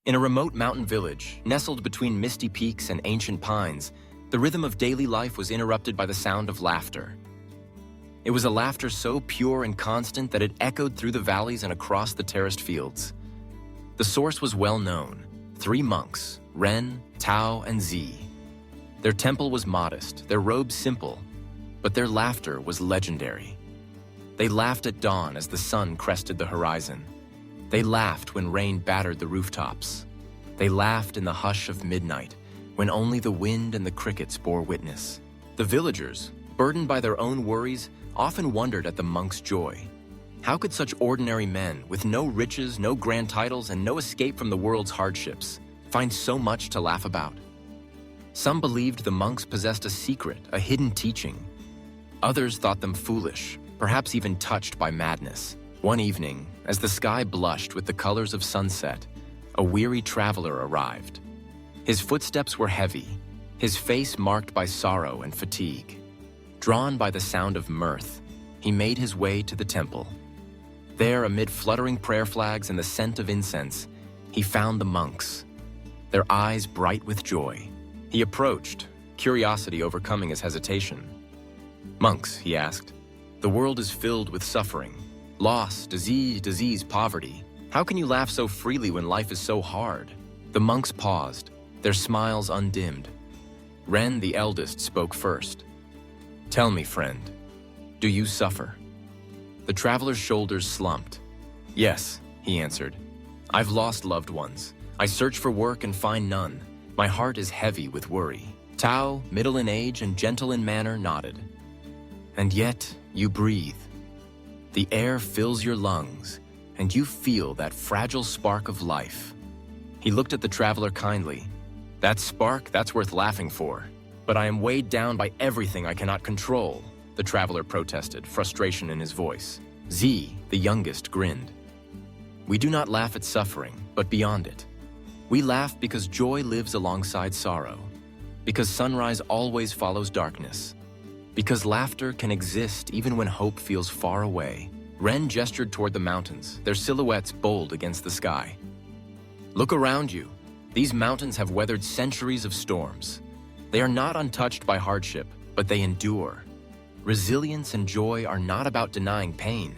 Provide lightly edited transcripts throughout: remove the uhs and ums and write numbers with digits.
In a remote mountain village, nestled between misty peaks and ancient pines, the rhythm of daily life was interrupted by the sound of laughter. It was a laughter so pure and constant that it echoed through the valleys and across the terraced fields. The source was well known: 3 monks, Ren, Tao, and Zi. Their temple was modest, their robes simple, but their laughter was legendary. They laughed at dawn as the sun crested the horizon. They laughed when rain battered the rooftops. They laughed in the hush of midnight, when only the wind and the crickets bore witness. The villagers, burdened by their own worries, often wondered at the monks' joy. How could such ordinary men, with no riches, no grand titles, and no escape from the world's hardships, find so much to laugh about? Some believed the monks possessed a secret, a hidden teaching. Others thought them foolish, perhaps even touched by madness. One evening, as the sky blushed with the colors of sunset, a weary traveler arrived. His footsteps were heavy, his face marked by sorrow and fatigue. Drawn by the sound of mirth, he made his way to the temple. There, amid fluttering prayer flags and the scent of incense, he found the monks, their eyes bright with joy. He approached, curiosity overcoming his hesitation. "Monks," he asked, "the world is filled with suffering. Loss, disease, poverty. How can you laugh so freely when life is so hard?" The monks paused, their smiles undimmed. Ren, the eldest, spoke first. "Tell me, friend, do you suffer?" The traveler's shoulders slumped. "Yes," he answered. "I've lost loved ones. I search for work and find none. My heart is heavy with worry." Tao, middle in age and gentle in manner, nodded. "And yet you breathe. The air fills your lungs, and you feel that fragile spark of life." He looked at the traveler kindly. "That spark, that's worth laughing for. But I am weighed down by everything I cannot control," the traveler protested, frustration in his voice. Zi, the youngest, grinned. "We do not laugh at suffering, but beyond it. We laugh because joy lives alongside sorrow, because sunrise always follows darkness, because laughter can exist even when hope feels far away." Ren gestured toward the mountains, their silhouettes bold against the sky. "Look around you. These mountains have weathered centuries of storms. They are not untouched by hardship, but they endure. Resilience and joy are not about denying pain.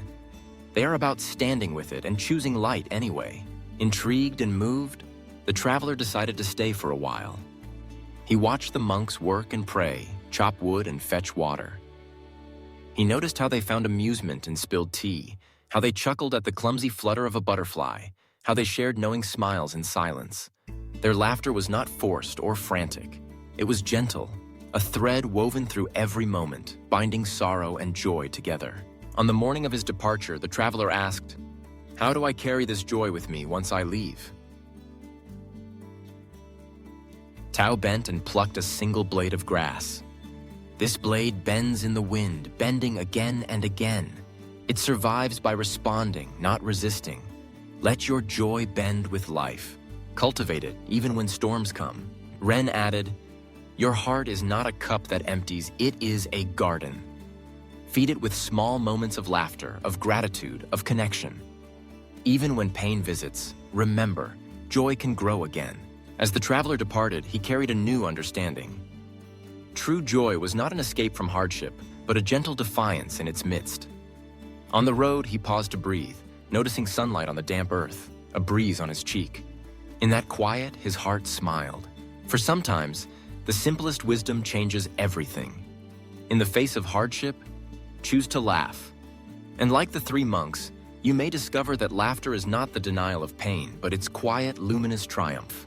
They are about standing with it and choosing light anyway." Intrigued and moved, the traveler decided to stay for a while. He watched the monks work and pray, chop wood and fetch water. He noticed how they found amusement in spilled tea, how they chuckled at the clumsy flutter of a butterfly, how they shared knowing smiles in silence. Their laughter was not forced or frantic. It was gentle, a thread woven through every moment, binding sorrow and joy together. On the morning of his departure, the traveler asked, "How do I carry this joy with me once I leave?" Tao bent and plucked a single blade of grass. "This blade bends in the wind, bending again and again. It survives by responding, not resisting. Let your joy bend with life. Cultivate it even when storms come." Ren added, "Your heart is not a cup that empties, it is a garden. Feed it with small moments of laughter, of gratitude, of connection. Even when pain visits, remember, joy can grow again." As the traveler departed, he carried a new understanding. True joy was not an escape from hardship, but a gentle defiance in its midst. On the road, he paused to breathe, noticing sunlight on the damp earth, a breeze on his cheek. In that quiet, his heart smiled. For sometimes, the simplest wisdom changes everything. In the face of hardship, choose to laugh. And like the 3 monks, you may discover that laughter is not the denial of pain, but its quiet, luminous triumph.